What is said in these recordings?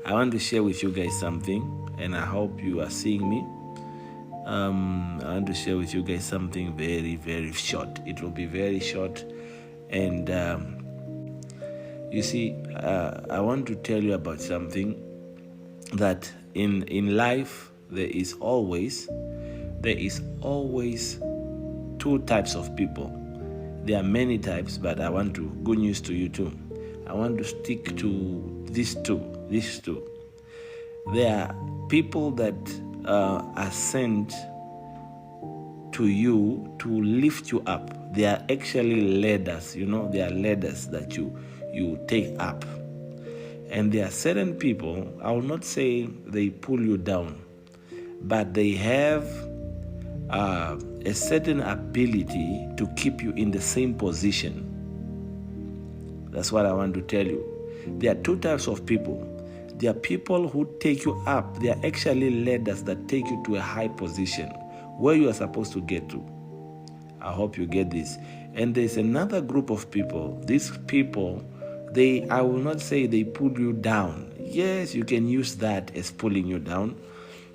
I want to share with you guys something, and I hope you are seeing me. I want to share with you guys something very, very short. It will be very short, and you see, I want to tell you about something that in life there is always two types of people. There are many types, but I want to good news to you too. I want to stick to these two. There are people that are sent to you to lift you up. They are actually ladders, they are ladders that you take up. And there are certain people, I will not say they pull you down, but they have a certain ability to keep you in the same position. That's what I want to tell you. There are two types of people. There are people who take you up. They are actually ladders that take you to a high position where you are supposed to get to. I hope you get this. And there's another group of people. These people, I will not say they pull you down. Yes, you can use that as pulling you down,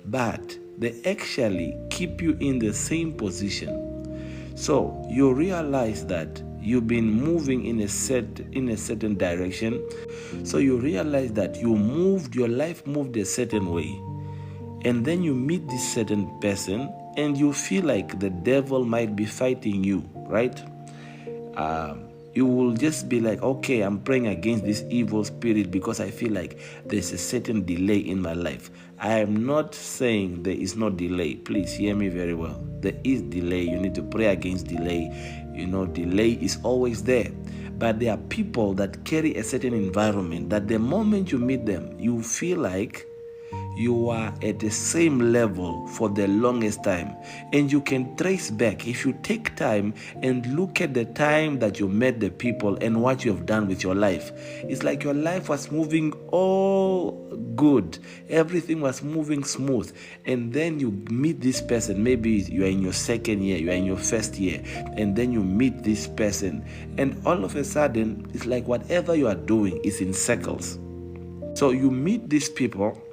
but they actually keep you in the same position. So you realize that you've been moving in a certain direction. So you realize that your life moved a certain way. And then you meet this certain person and you feel like the devil might be fighting you, right? You will just be like, okay, I'm praying against this evil spirit because I feel like there's a certain delay in my life. I am not saying there is no delay. Please hear me very well. There is delay. You need to pray against delay. Delay is always there. But there are people that carry a certain environment that the moment you meet them, you feel like you are at the same level for the longest time. And you can trace back, if you take time and look at the time that you met the people and what you have done with your life. It's like your life was moving all good. Everything was moving smooth. And then you meet this person. Maybe you are in your second year, you are in your first year. And then you meet this person. And all of a sudden, it's like whatever you are doing is in circles. So you meet these people.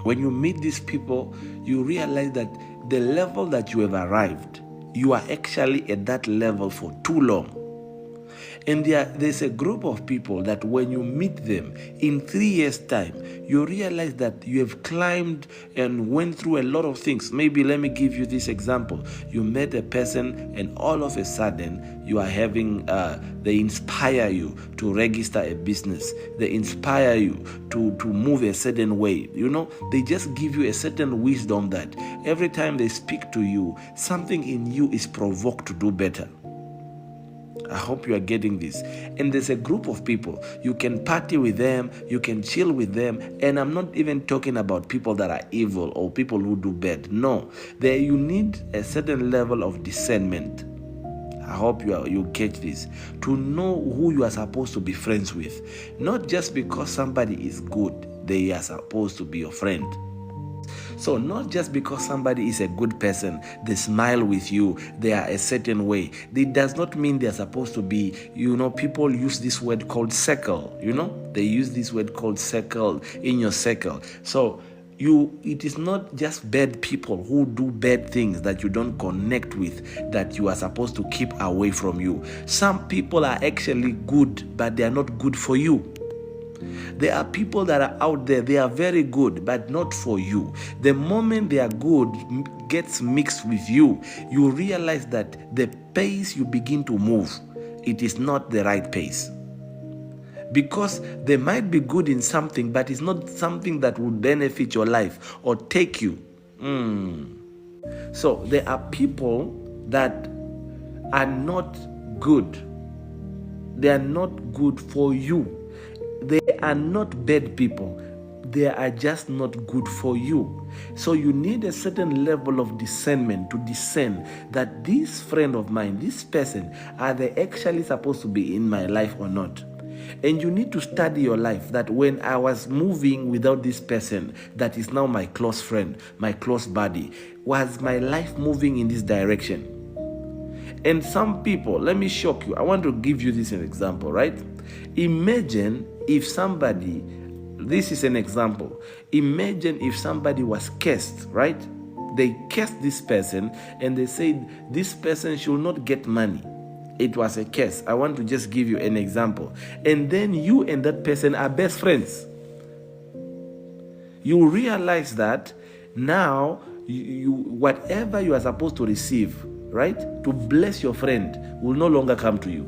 When you meet these people, you realize that the level that you have arrived, you are actually at that level for too long. And there's a group of people that when you meet them in 3 years' time, you realize that you have climbed and went through a lot of things. Maybe let me give you this example. You met a person and all of a sudden you are having, they inspire you to register a business. They inspire you to move a certain way. They just give you a certain wisdom that every time they speak to you, something in you is provoked to do better. I hope you are getting this. And there's a group of people. You can party with them, you can chill with them. And I'm not even talking about people that are evil or people who do bad. No, you need a certain level of discernment. I hope you catch this. To know who you are supposed to be friends with. Not just because somebody is good, they are supposed to be your friend. So not just because somebody is a good person, they smile with you, they are a certain way. It does not mean they are supposed to be, people use this word called circle, They use this word called circle in your circle. So it is not just bad people who do bad things that you don't connect with that you are supposed to keep away from you. Some people are actually good, but they are not good for you. There are people that are out there, they are very good, but not for you. The moment they are good gets mixed with you, you realize that the pace you begin to move, it is not the right pace. Because they might be good in something, but it's not something that will benefit your life or take you. So there are people that are not good. They are not good for you. They are not bad people. They are just not good for you. So you need a certain level of discernment to discern that this friend of mine, this person, are they actually supposed to be in my life or not? And you need to study your life, that when I was moving without this person that is now my close friend, my close buddy, was my life moving in this direction? And some people, let me shock you. I want to give you this as an example, right? Imagine if somebody this is an example. Imagine if somebody was cursed, right? They cursed this person and they said this person should not get money. It was a curse. I want to just give you an example. And then you and that person are best friends. You realize that now you whatever you are supposed to receive, right, to bless your friend will no longer come to you,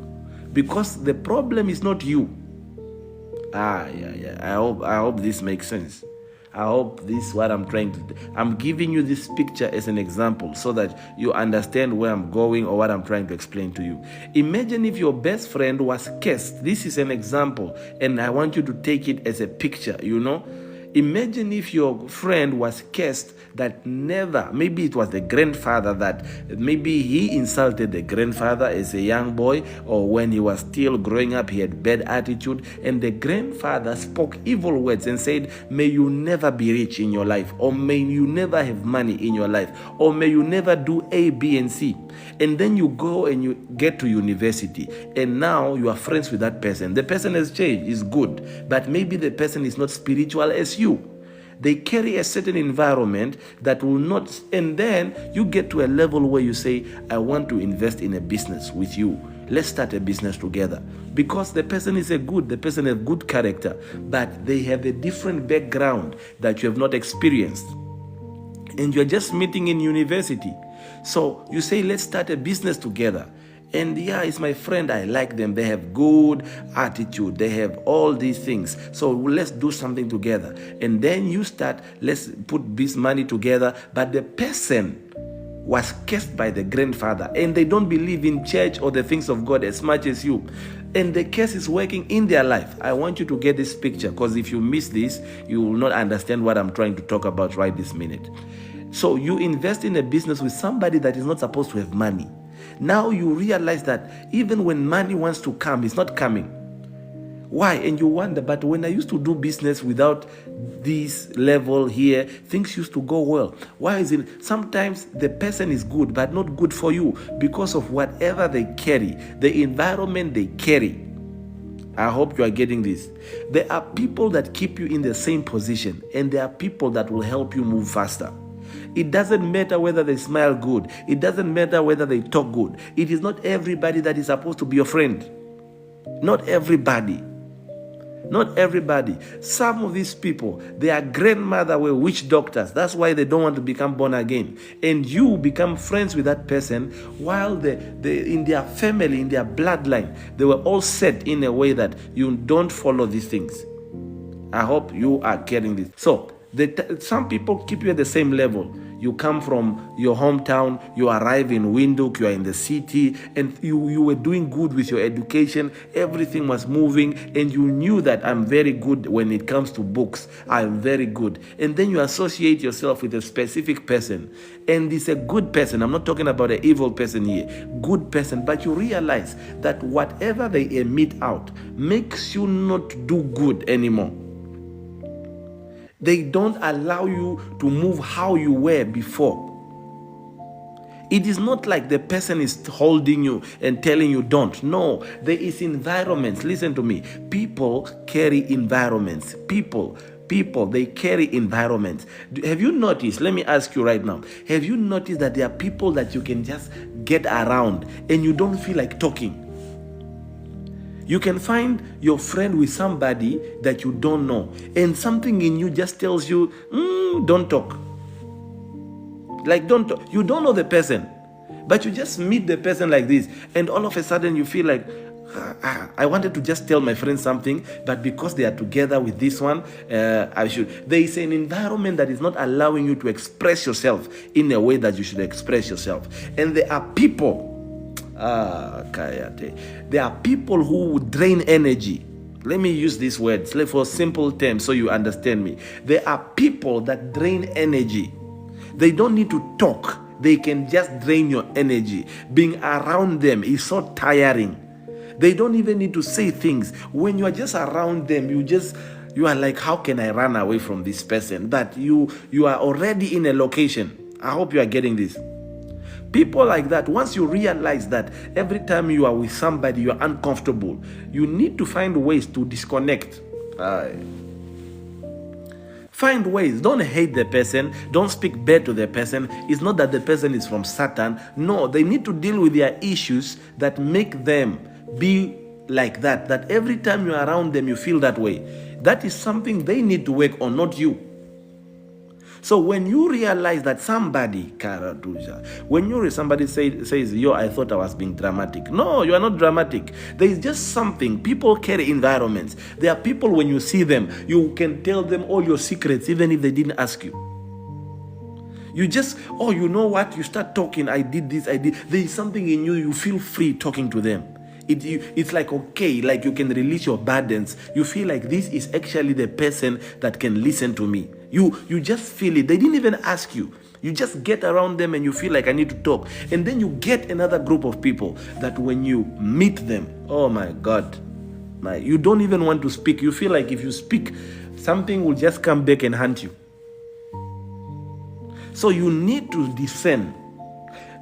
because the problem is not you. I hope this makes sense. I hope this is what I'm trying to do. I'm giving you this picture as an example so that you understand where I'm going or what I'm trying to explain to you. Imagine if your best friend was cursed. This is an example, and I want you to take it as a picture, Imagine if your friend was cursed that never, maybe it was the grandfather that maybe he insulted the grandfather as a young boy, or when he was still growing up, he had bad attitude, and the grandfather spoke evil words and said, may you never be rich in your life, or may you never have money in your life, or may you never do A, B, and C. And then you go and you get to university, and now you are friends with that person. The person has changed, is good, but maybe the person is not spiritual as you. They carry a certain environment that will not, and then you get to a level where you say, I want to invest in a business with you. Let's start a business together. Because the person is the person has good character, but they have a different background that you have not experienced. And you're just meeting in university. So you say, let's start a business together. And yeah, it's my friend, I like them. They have good attitude. They have all these things. So let's do something together. And then you start, let's put this money together. But the person was cursed by the grandfather, and they don't believe in church or the things of God as much as you. And the curse is working in their life. I want you to get this picture, because if you miss this, you will not understand what I'm trying to talk about right this minute. So you invest in a business with somebody that is not supposed to have money. Now you realize that even when money wants to come, it's not coming. Why? And you wonder, but when I used to do business without this level here, things used to go well. Why is it? Sometimes the person is good, but not good for you because of whatever they carry, the environment they carry. I hope you are getting this. There are people that keep you in the same position, and there are people that will help you move faster. It doesn't matter whether they smile good. It doesn't matter whether they talk good. It is not everybody that is supposed to be your friend. Not everybody. Not everybody. Some of these people, their grandmother were witch doctors. That's why they don't want to become born again. And you become friends with that person while in their family, in their bloodline, they were all set in a way that you don't follow these things. I hope you are getting this. So, some people keep you at the same level. You come from your hometown, you arrive in Windhoek, you are in the city, and you were doing good with your education. Everything was moving, and you knew that I'm very good when it comes to books. I'm very good. And then you associate yourself with a specific person, and it's a good person. I'm not talking about an evil person here. Good person. But you realize that whatever they emit out makes you not do good anymore. They don't allow you to move how you were before. It is not like the person is holding you and telling you don't. No, there is environments. Listen to me. People carry environments. People, they carry environments. Have you noticed, let me ask you right now, have you noticed that there are people that you can just get around and you don't feel like talking? You can find your friend with somebody that you don't know, and something in you just tells you, don't talk. Like, don't talk. You don't know the person, but you just meet the person like this, and all of a sudden you feel like, I wanted to just tell my friend something, but because they are together with this one, I should. There is an environment that is not allowing you to express yourself in a way that you should express yourself. And there are people, there are people who drain energy. Let me use these words for simple terms so you understand me. There are people that drain energy. They don't need to talk. They can just drain your energy. Being around them is so tiring. They don't even need to say things. When you are just around them, you are like, how can I run away from this person? But you are already in a location. I hope you are getting this. People like that, once you realize that every time you are with somebody, you are uncomfortable, you need to find ways to disconnect. Find ways. Don't hate the person. Don't speak bad to the person. It's not that the person is from Satan. No, they need to deal with their issues that make them be like that. That every time you're around them, you feel that way. That is something they need to work on, not you. So when you realize that somebody, somebody says, yo, I thought I was being dramatic. No, you are not dramatic. There is just something. People carry environments. There are people, when you see them, you can tell them all your secrets, even if they didn't ask you. You just, oh, you know what? You start talking, I did this, I did. There is something in you, you feel free talking to them. It's like, okay, like you can release your burdens. You feel like this is actually the person that can listen to me. You just feel it. They didn't even ask you. You just get around them and you feel like I need to talk. And then you get another group of people that when you meet them, oh my God, you don't even want to speak. You feel like if you speak, something will just come back and hunt you. So you need to discern.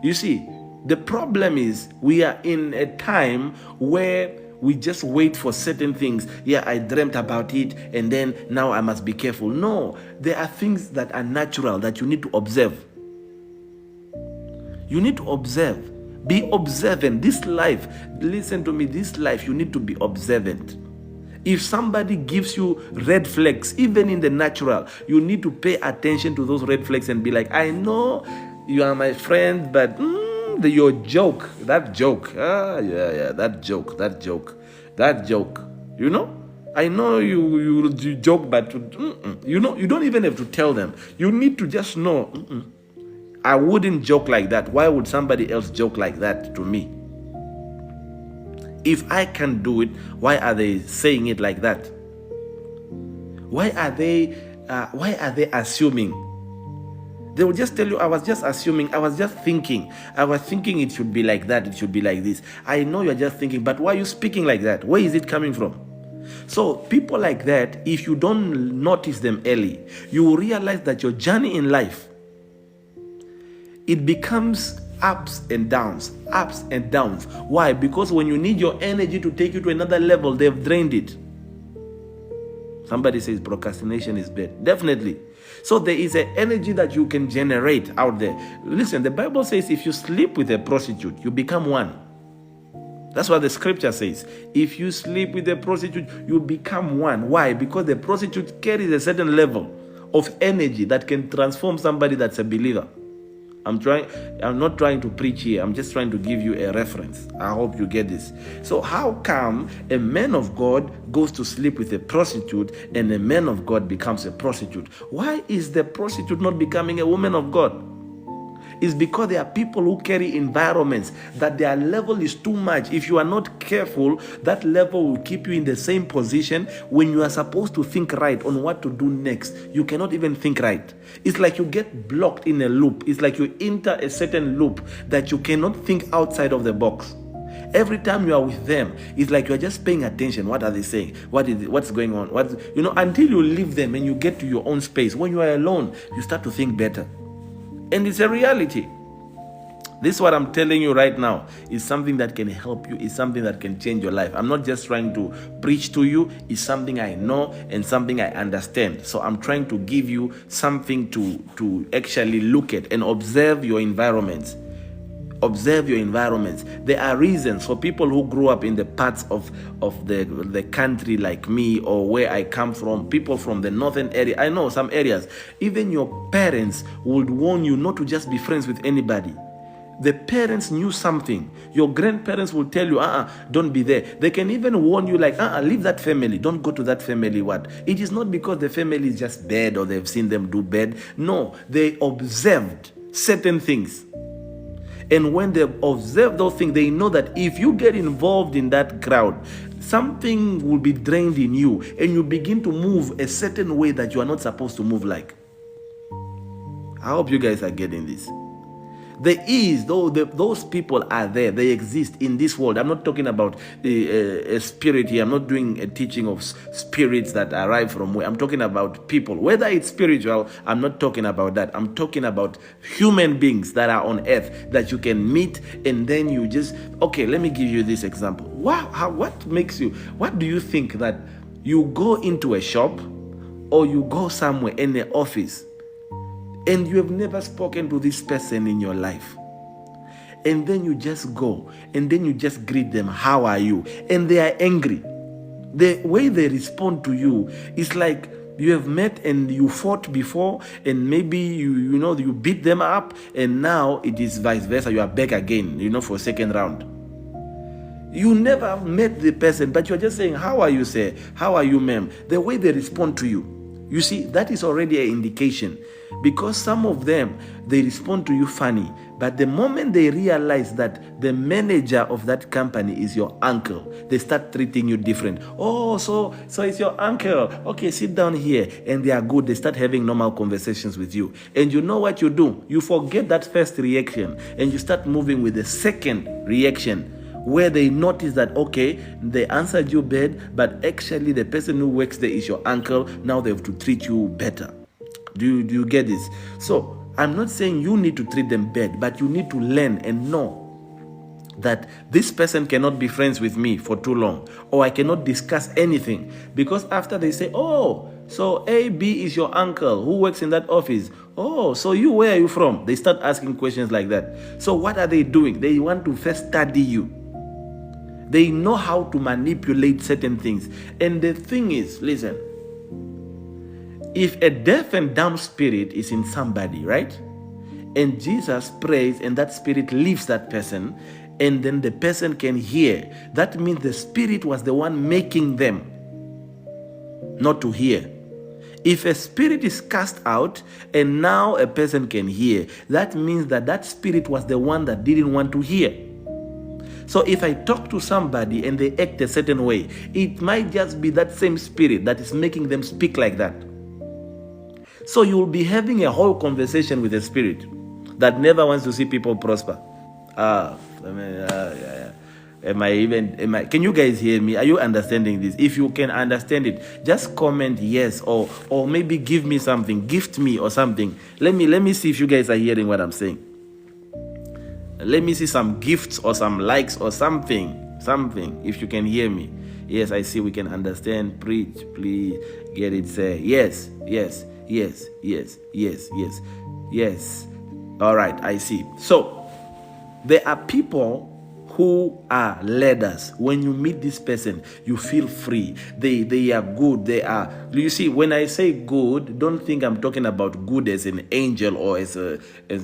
You see, the problem is we are in a time where we just wait for certain things. Yeah, I dreamt about it and then now I must be careful. No, there are things that are natural that you need to observe. You need to observe. Be observant. This life, listen to me, this life, you need to be observant. If somebody gives you red flags, even in the natural, you need to pay attention to those red flags and be like, I know you are my friend, but your joke, that joke, that joke, you know, I know you joke, but you know, you don't even have to tell them. You need to just know, I wouldn't joke like that. Why would somebody else joke like that to me? If I can do it, why are they saying it like that? Why are they assuming? They will just tell you, I was just assuming, I was just thinking. I was thinking it should be like that, it should be like this. I know you're just thinking, but why are you speaking like that? Where is it coming from? So people like that, if you don't notice them early, you will realize that your journey in life, it becomes ups and downs. Why? Because when you need your energy to take you to another level, they've drained it. Somebody says procrastination is bad. Definitely. So there is an energy that you can generate out there. Listen, the Bible says if you sleep with a prostitute, you become one. That's what the scripture says. If you sleep with a prostitute, you become one. Why? Because the prostitute carries a certain level of energy that can transform somebody that's a believer. I'm not trying to preach here. I'm just trying to give you a reference. I hope you get this. So how come a man of God goes to sleep with a prostitute and a man of God becomes a prostitute? Why is the prostitute not becoming a woman of God? It's because there are people who carry environments that their level is too much. If you are not careful, that level will keep you in the same position when you are supposed to think right on what to do next. You cannot even think right. It's like you get blocked in a loop. It's like you enter a certain loop that you cannot think outside of the box. Every time you are with them, it's like you are just paying attention. What are they saying? What's going on? Until you leave them and you get to your own space. When you are alone, you start to think better. And it's a reality. This is what I'm telling you right now is something that can help you. It's something that can change your life. I'm not just trying to preach to you. It's something I know and something I understand. So I'm trying to give you something to actually look at and observe your environments. Observe your environments. There are reasons for people who grew up in the parts of the country like me or where I come from, people from the northern area. I know some areas, even your parents would warn you not to just be friends with anybody. The parents knew something. Your grandparents will tell you, don't be there. They can even warn you like, leave that family. Don't go to that family. What? It is not because the family is just bad or they've seen them do bad. No, they observed certain things. And when they observe those things, they know that if you get involved in that crowd, something will be drained in you and you begin to move a certain way that you are not supposed to move like. I hope you guys are getting this. Those people are there. They exist in this world. I'm not talking about a spirit here. I'm not doing a teaching of spirits that arrive from where. I'm talking about people. Whether it's spiritual, I'm not talking about that. I'm talking about human beings that are on earth that you can meet and then you just, okay, let me give you this example. What do you think that you go into a shop or you go somewhere in the office and you have never spoken to this person in your life. And then you just go and then you just greet them, how are you? And they are angry. The way they respond to you is like you have met and you fought before, and maybe you beat them up, and now it is vice versa. You are back again, for second round. You never met the person, but you're just saying, how are you, sir? How are you, ma'am? The way they respond to you, you see, that is already an indication. Because some of them, they respond to you funny, but the moment they realize that the manager of that company is your uncle, they start treating you different. Oh, so it's your uncle. Okay, sit down here. And they are good. They start having normal conversations with you. And you know what you do? You forget that first reaction and you start moving with the second reaction, where they notice that, okay, they answered you bad, but actually the person who works there is your uncle. Now they have to treat you better. Do you get this? So I'm not saying you need to treat them bad, but you need to learn and know that this person cannot be friends with me for too long, or I cannot discuss anything, because after they say, oh, so AB is your uncle who works in that office. Oh, so where are you from? They start asking questions like that. So what are they doing? They want to first study you. They know how to manipulate certain things. And the thing is, listen, if a deaf and dumb spirit is in somebody, right? And Jesus prays and that spirit leaves that person, and then the person can hear, that means the spirit was the one making them not to hear. If a spirit is cast out and now a person can hear, that means that spirit was the one that didn't want to hear. So if I talk to somebody and they act a certain way, it might just be that same spirit that is making them speak like that. So you will be having a whole conversation with a spirit that never wants to see people prosper. Can you guys hear me? Are you understanding this? If you can understand it, just comment yes, or maybe give me something, gift me or something. Let me see if you guys are hearing what I'm saying. Let me see some gifts or some likes or something, if you can hear me. Yes, I see we can understand. Preach, please get it, say yes. All right, I see. So there are people who are leaders. When you meet this person, you feel free. They are good. You see, when I say good, don't think I'm talking about good as an angel or as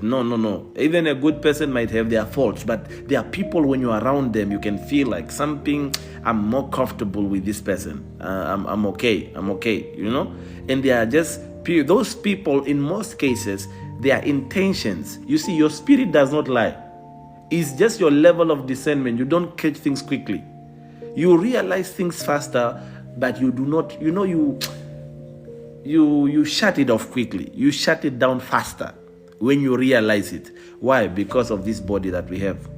no. Even a good person might have their faults, but there are people, when you're around them, you can feel like something, I'm more comfortable with this person. I'm okay, And they are just, those people, in most cases, their intentions. You see, your spirit does not lie. It's just your level of discernment. You don't catch things quickly. You realize things faster, but you do not, you shut it off quickly. You shut it down faster when you realize it. Why? Because of this body that we have.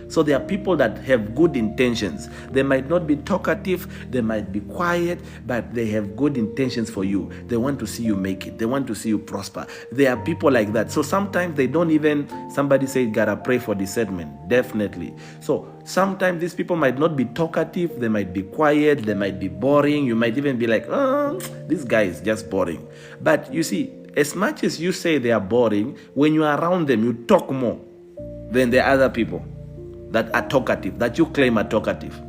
So there are people that have good intentions. They might not be talkative, they might be quiet, but they have good intentions for you. They want to see you make it. They want to see you prosper. There are people like that. So sometimes they don't even, somebody said, gotta pray for discernment. Definitely. So sometimes these people might not be talkative, they might be quiet, they might be boring. You might even be like, this guy is just boring. But you see, as much as you say they are boring, when you are around them, you talk more than the other people that are talkative, that you claim are talkative.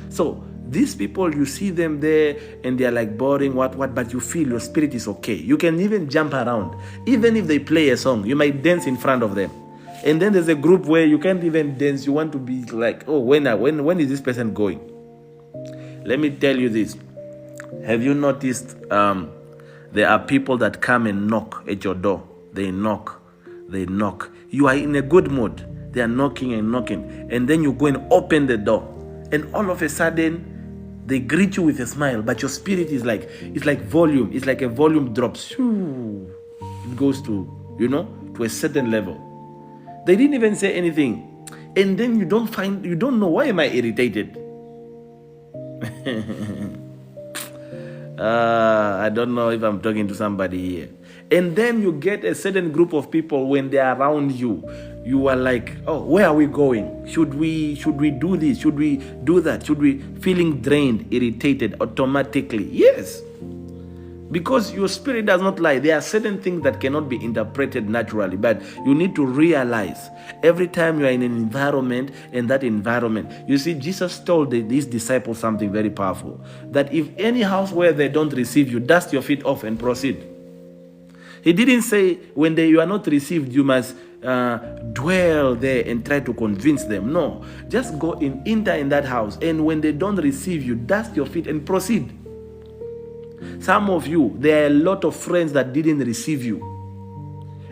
So these people, you see them there and they're like boring, but you feel your spirit is okay. You can even jump around. Even if they play a song, you might dance in front of them. And then there's a group where you can't even dance. You want to be like, oh, when is this person going? Let me tell you this. Have you noticed there are people that come and knock at your door? They knock. You are in a good mood. They are knocking, and then you go and open the door, and all of a sudden they greet you with a smile, but your spirit is like, it's like volume. It's like a volume drops. It goes to, to a certain level. They didn't even say anything, and then you don't know, why am I irritated? I don't know if I'm talking to somebody here. And then you get a certain group of people, when they are around you, you are like, oh, where are we going? Should we do this? Should we do that? Should we? Feeling drained, irritated automatically. Yes. Because your spirit does not lie. There are certain things that cannot be interpreted naturally, but you need to realize every time you are in an environment, and that environment, you see, Jesus told these disciples something very powerful, that if any house where they don't receive you, dust your feet off and proceed. He didn't say when you are not received, you must dwell there and try to convince them. No, just go enter in that house, and when they don't receive you, dust your feet and proceed. Some of you, there are a lot of friends that didn't receive you.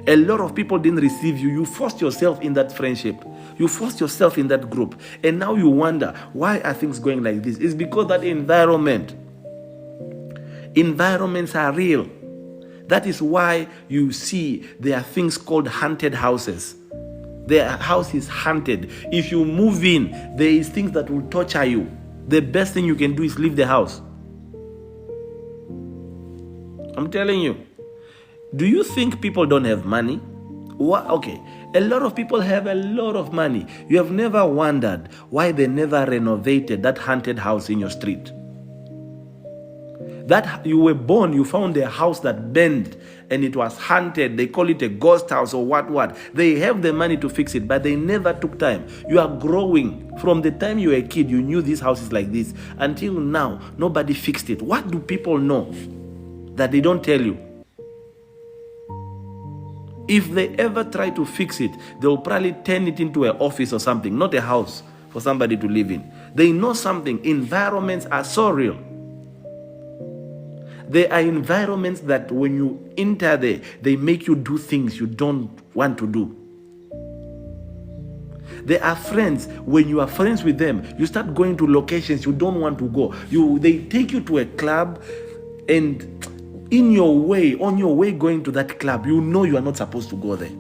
A lot of people didn't receive you. You forced yourself in that friendship. You forced yourself in that group. And now you wonder, why are things going like this? It's because that environments are real. That is why you see there are things called haunted houses. Their house is haunted. If you move in, there is things that will torture you. The best thing you can do is leave the house. I'm telling you. Do you think people don't have money? What? Okay, a lot of people have a lot of money. You have never wondered why they never renovated that haunted house in your street. That you were born, you found a house that burned and it was haunted. They call it a ghost house or what. They have the money to fix it, but they never took time. You are growing. From the time you were a kid, you knew this house is like this. Until now, nobody fixed it. What do people know that they don't tell you? If they ever try to fix it, they'll probably turn it into an office or something, not a house for somebody to live in. They know something. Environments are so real. There are environments that when you enter there, they make you do things you don't want to do. There are friends, when you are friends with them, you start going to locations you don't want to go. They take you to a club, and on your way going to that club, you know you are not supposed to go there.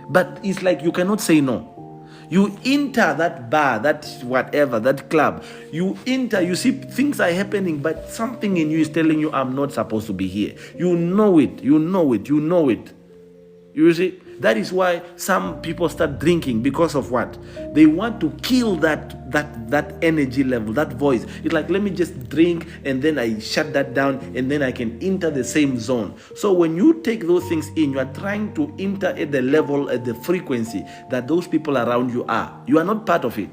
But it's like you cannot say no. You enter that bar, that whatever, that club. You enter, you see things are happening, but something in you is telling you, I'm not supposed to be here. You know it. You see, that is why some people start drinking, because of what? They want to kill that energy level, that voice. It's like, let me just drink and then I shut that down and then I can enter the same zone. So when you take those things in, you are trying to enter at the level, at the frequency that those people around you are. You are not part of it.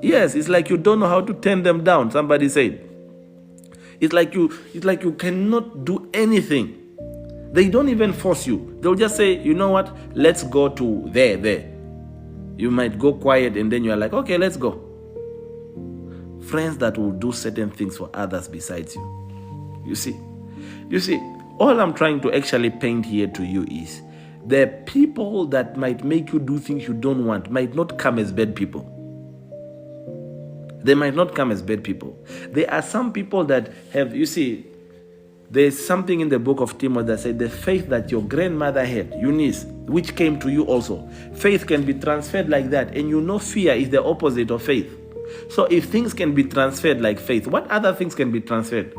Yes, it's like you don't know how to turn them down. Somebody said. It's like you cannot do anything. They don't even force you. They'll just say, you know what? Let's go to there. You might go quiet and then you're like, okay, let's go. Friends that will do certain things for others besides you. You see, all I'm trying to actually paint here to you is the people that might make you do things you don't want might not come as bad people. They might not come as bad people. There are some people that have, you see, there's something in the book of Timothy that said the faith that your grandmother had, Eunice, which came to you also. Faith can be transferred like that. And you know fear is the opposite of faith. So if things can be transferred like faith, what other things can be transferred?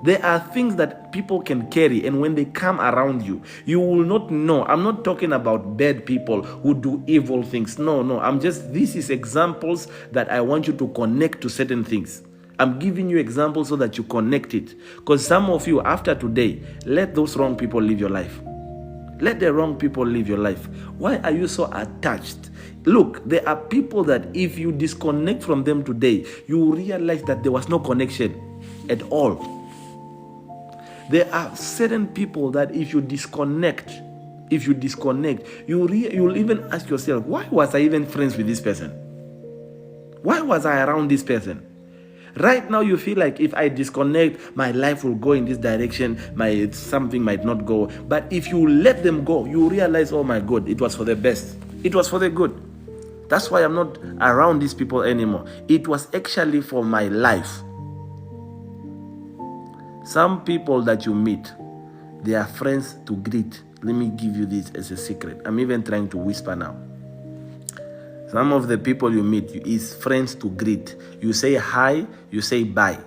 There are things that people can carry, and when they come around you, you will not know. I'm not talking about bad people who do evil things. No. This is examples that I want you to connect to certain things. I'm giving you examples so that you connect it. Because some of you, after today, let those wrong people live your life. Let the wrong people live your life. Why are you so attached? Look, there are people that if you disconnect from them today, you will realize that there was no connection at all. There are certain people that if you disconnect, you'll even ask yourself, why was I even friends with this person? Why was I around this person? Right now you feel like if I disconnect, my life will go in this direction, something might not go. But if you let them go, you realize, oh my God, it was for the best. It was for the good. That's why I'm not around these people anymore. It was actually for my life. Some people that you meet, they are friends to greet. Let me give you this as a secret. I'm even trying to whisper now. Some of the people you meet is friends to greet. You say hi, you say bye.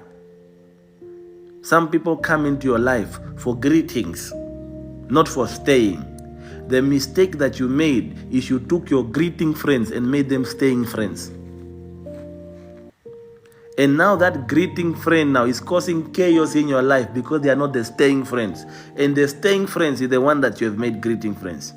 Some people come into your life for greetings, not for staying. The mistake that you made is you took your greeting friends and made them staying friends. And now that greeting friend now is causing chaos in your life because they are not the staying friends. And the staying friends is the one that you have made greeting friends.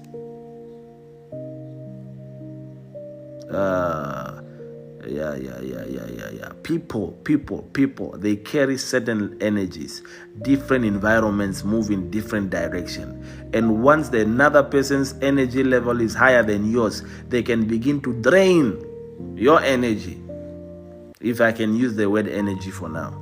People, they carry certain energies. Different environments move in different direction. And once another person's energy level is higher than yours, they can begin to drain your energy. If I can use the word energy for now.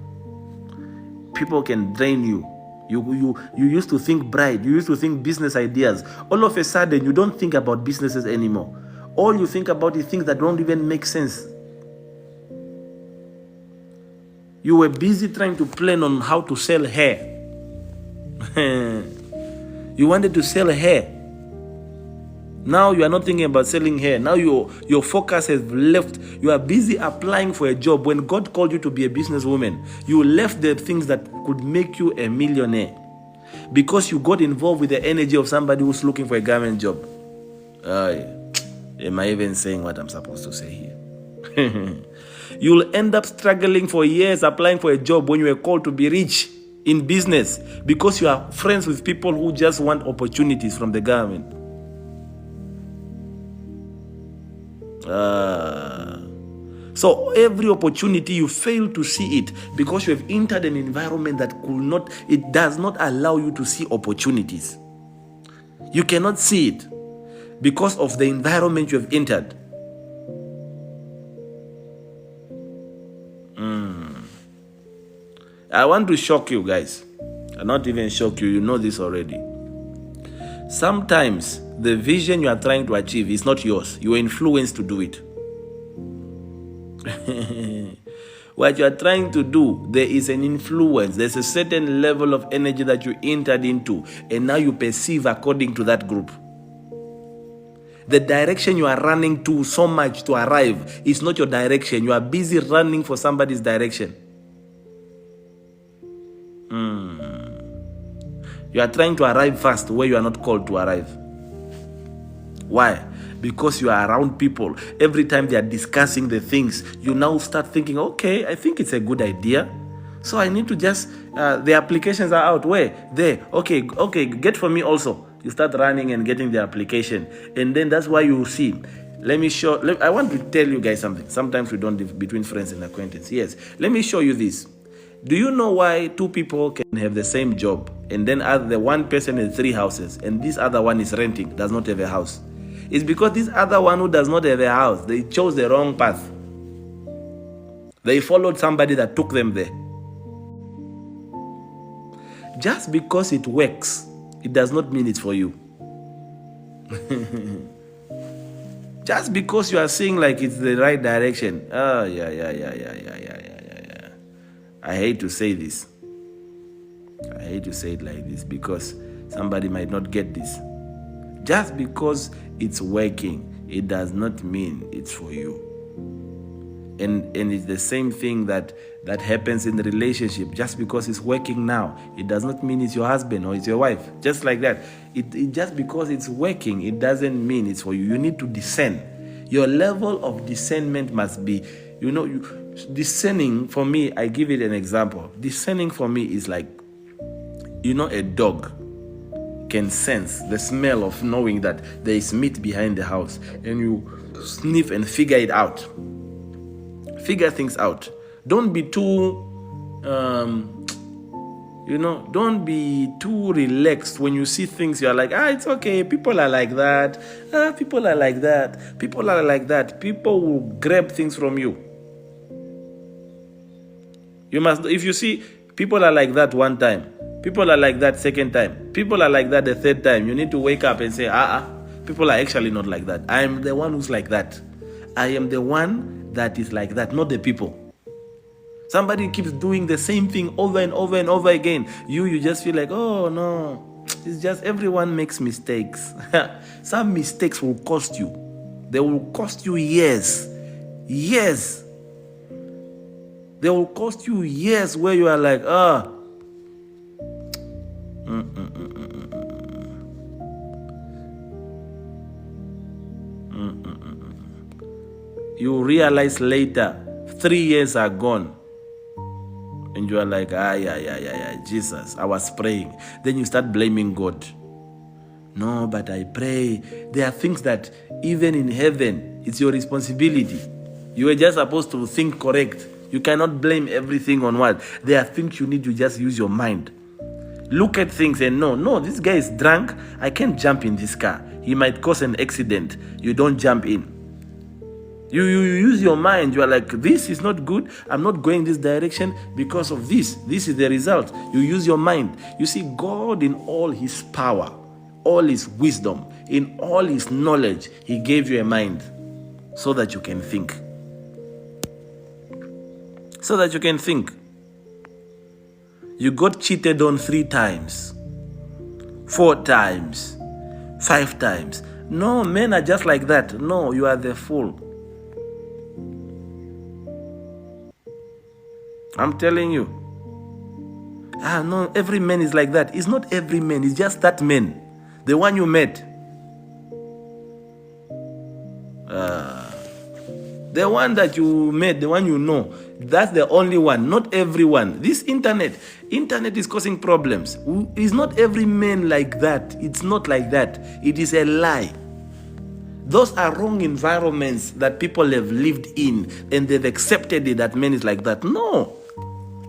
People can drain you. You used to think bright. You used to think business ideas. All of a sudden, you don't think about businesses anymore. All you think about is things that don't even make sense. You were busy trying to plan on how to sell hair. You wanted to sell hair. Now you are not thinking about selling hair. Now your focus has left. You are busy applying for a job. When God called you to be a businesswoman, you left the things that could make you a millionaire because you got involved with the energy of somebody who's looking for a government job. Am I even saying what I'm supposed to say here? You'll end up struggling for years applying for a job when you are called to be rich in business because you are friends with people who just want opportunities from the government. So every opportunity you fail to see it because you have entered an environment that it does not allow you to see opportunities. You cannot see it because of the environment you have entered. I want to shock you guys. I'll not even shock you. You know this already. Sometimes the vision you are trying to achieve is not yours. You are influenced to do it. What you are trying to do, there is an influence. There's a certain level of energy that you entered into, and now you perceive according to that group. The direction you are running to so much to arrive is not your direction. You are busy running for somebody's direction. You are trying to arrive fast where you are not called to arrive. Why? Because you are around people. Every time they are discussing the things, you now start thinking, okay, I think it's a good idea. So I need to just, the applications are out. Where? There. Okay, get for me also. You start running and getting the application. And then that's why you see. I want to tell you guys something. Sometimes we don't live between friends and acquaintances. Yes. Let me show you this. Do you know why two people can have the same job and then the one person has 3 houses and this other one is renting, does not have a house? It's because this other one who does not have a house, they chose the wrong path. They followed somebody that took them there. Just because it works, it does not mean it's for you. Just because you are seeing like it's the right direction. I hate to say this. I hate to say it like this because somebody might not get this. Just because it's working, it does not mean it's for you. And it's the same thing that happens in the relationship. Just because it's working now, it does not mean it's your husband or it's your wife. Just like that. It just because it's working, it doesn't mean it's for you. You need to discern. Your level of discernment must be, discerning for me, I give it an example. Discerning for me is like, a dog can sense the smell of knowing that there is meat behind the house, and you sniff and figure it out. Figure things out. Don't be too, don't be too relaxed when you see things. You're like, it's okay. People are like that. People are like that. People are like that. People will grab things from you. You must, if you see people are like that one time, people are like that second time, people are like that the third time, you need to wake up and say, people are actually not like that. I am the one who's like that. I am the one that is like that, not the people. Somebody keeps doing the same thing over and over and over again. You just feel like, oh no, it's just everyone makes mistakes. Some mistakes will cost you. They will cost you years. Years. They will cost you years where you are like, You realize later, 3 years are gone. And you are like, Jesus, I was praying. Then you start blaming God. No, but I pray. There are things that even in heaven, it's your responsibility. You were just supposed to think correct. You cannot blame everything on what? There are things you need to just use your mind. Look at things and no, this guy is drunk. I can't jump in this car. He might cause an accident. You don't jump in. You use your mind. You are like, this is not good. I'm not going this direction because of this. This is the result. You use your mind. You see, God in all his power, all his wisdom, in all his knowledge, he gave you a mind so that you can think. So that you can think. You got cheated on 3 times, 4 times, 5 times. No, men are just like that. No, you are the fool. I'm telling you. No, every man is like that. It's not every man. It's just that man. The one you met. The one that you met, the one you know. That's the only one. Not everyone. This internet is causing problems. It's not every man like that. It's not like that. It is a lie. Those are wrong environments that people have lived in, and they've accepted it that man is like that. No.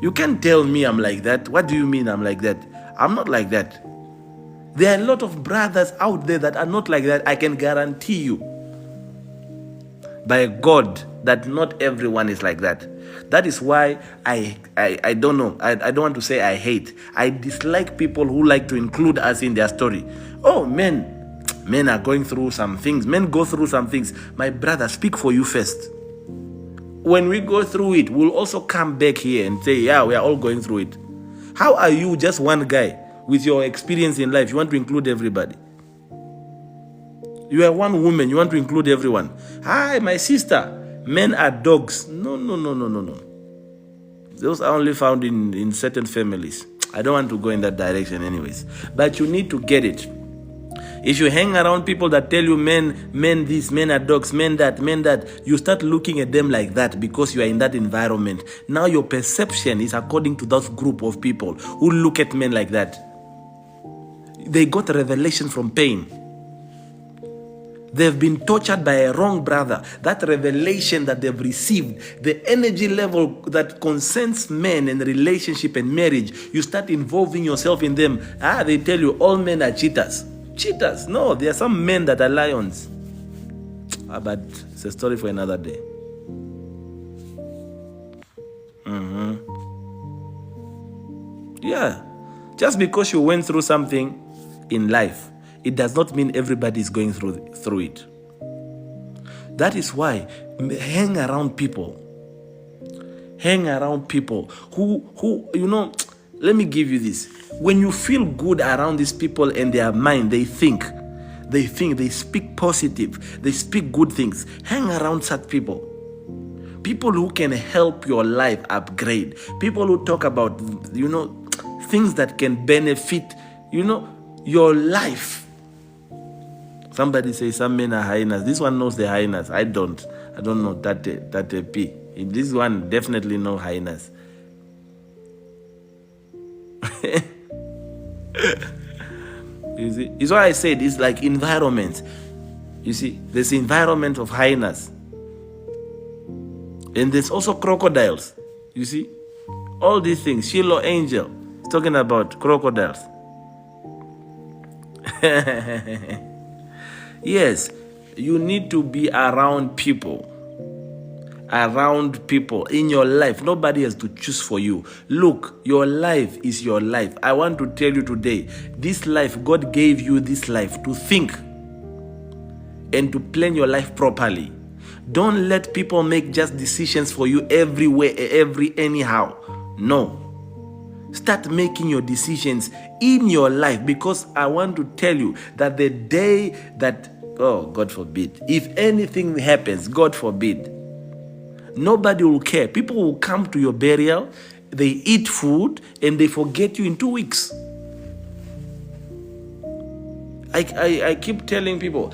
You can't tell me I'm like that. What do you mean I'm like that? I'm not like that. There are a lot of brothers out there that are not like that. I can guarantee you by God that not everyone is like that. That is why I don't know. I don't want to say I hate. I dislike people who like to include us in their story. Oh, men are going through some things. Men go through some things. My brother, speak for you first. When we go through it, we'll also come back here and say, yeah, we are all going through it. How are you just one guy with your experience in life? You want to include everybody. You are one woman. You want to include everyone. Hi, my sister. Men are dogs. No. Those are only found in certain families. I don't want to go in that direction anyways. But you need to get it. If you hang around people that tell you men this, men are dogs, men that, you start looking at them like that because you are in that environment. Now your perception is according to that group of people who look at men like that. They got a revelation from pain. They've been tortured by a wrong brother. That revelation that they've received, the energy level that concerns men and relationship and marriage, you start involving yourself in them. They tell you all men are cheaters. Cheaters? No, there are some men that are lions. But it's a story for another day. Yeah. Just because you went through something in life, it does not mean everybody is going through it. That is why hang around people who let me give you this. When you feel good around these people and their mind, they think, they speak positive, they speak good things. Hang around such people. People who can help your life upgrade. People who talk about, things that can benefit, your life. Somebody says some men are hyenas. This one knows the hyenas. I don't know that P. This one definitely know hyenas. You see, it's what I said. It's like environment. You see, there's the environment of hyenas, and there's also crocodiles. You see, all these things. Shiloh Angel is talking about crocodiles. Yes, you need to be around people in your life. Nobody has to choose for you. Look, your life is your life. I want to tell you today, this life, God gave you this life to think and to plan your life properly. Don't let people make just decisions for you everywhere, anyhow. No. Start making your decisions in your life, because I want to tell you that the day that, God forbid, if anything happens, God forbid, nobody will care. People will come to your burial, they eat food, and they forget you in 2 weeks. I keep telling people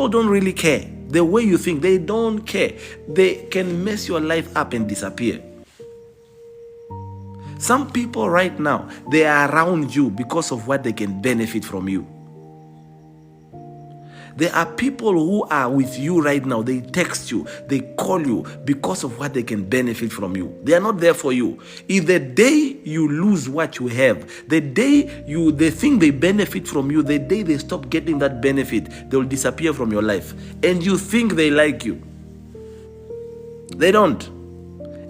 don't really care. The way you think, they don't care. They can mess your life up and disappear. Some people right now, they are around you because of what they can benefit from you. There are people who are with you right now. They text you, they call you because of what they can benefit from you. They are not there for you. If the day you lose what you have, the day they think they benefit from you, the day they stop getting that benefit, they will disappear from your life. And you think they like you. They don't.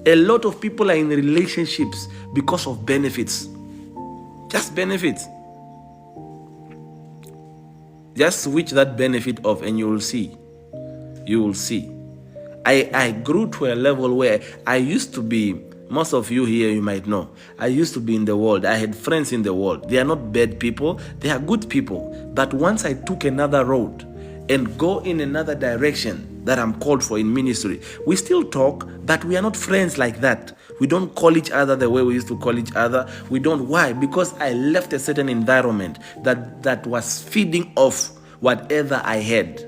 A lot of people are in relationships because of benefits. Just benefits. Just switch that benefit off and you will see. You will see. I grew to a level where I used to be, most of you here, you might know, I used to be in the world. I had friends in the world. They are not bad people. They are good people. But once I took another road and go in another direction that I'm called for in ministry, we still talk, but we are not friends like that. We don't call each other the way we used to call each other. We don't. Why? Because I left a certain environment that was feeding off whatever I had.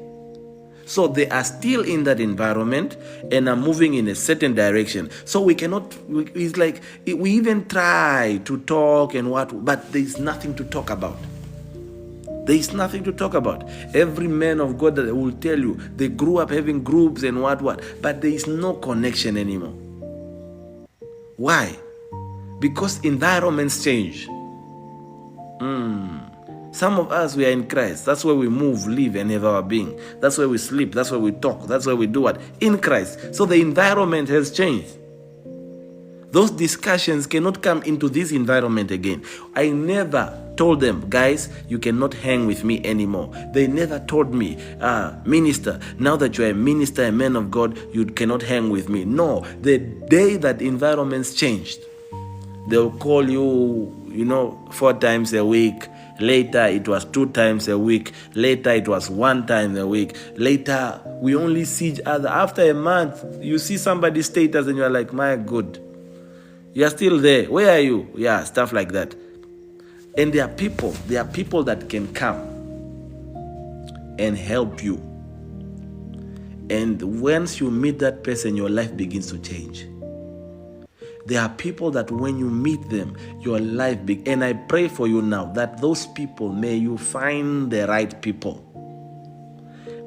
So they are still in that environment and are moving in a certain direction. So we cannot, it's like, we even try to talk and what, but there is nothing to talk about. There is nothing to talk about. Every man of God that will tell you, they grew up having groups and what, but there is no connection anymore. Why? Because environments change. Some of us, we are in Christ. That's where we move, live, and have our being. That's where we sleep. That's where we talk. That's where we do what? In Christ. So the environment has changed. Those discussions cannot come into this environment again. I never told them, guys, you cannot hang with me anymore. They never told me, minister, now that you're a minister, a man of God, you cannot hang with me. No, the day that environments changed, they'll call you, 4 times a week. Later, it was 2 times a week. Later, it was 1 time a week. Later, we only see each other. After a month, you see somebody's status and you're like, my God, you're still there. Where are you? Yeah, stuff like that. And there are people that can come and help you. And once you meet that person, your life begins to change. There are people that when you meet them, your life begins. And I pray for you now that those people, may you find the right people.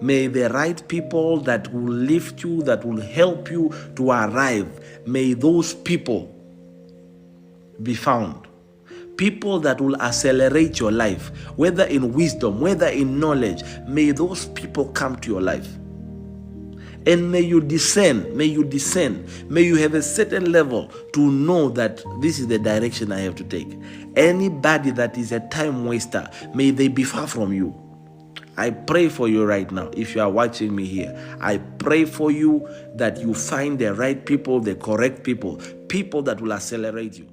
May the right people that will lift you, that will help you to arrive, may those people be found. People that will accelerate your life, whether in wisdom, whether in knowledge, may those people come to your life. And may you discern, may you have a certain level to know that this is the direction I have to take. Anybody that is a time waster, may they be far from you. I pray for you right now. If you are watching me here, I pray for you that you find the right people, the correct people, people that will accelerate you.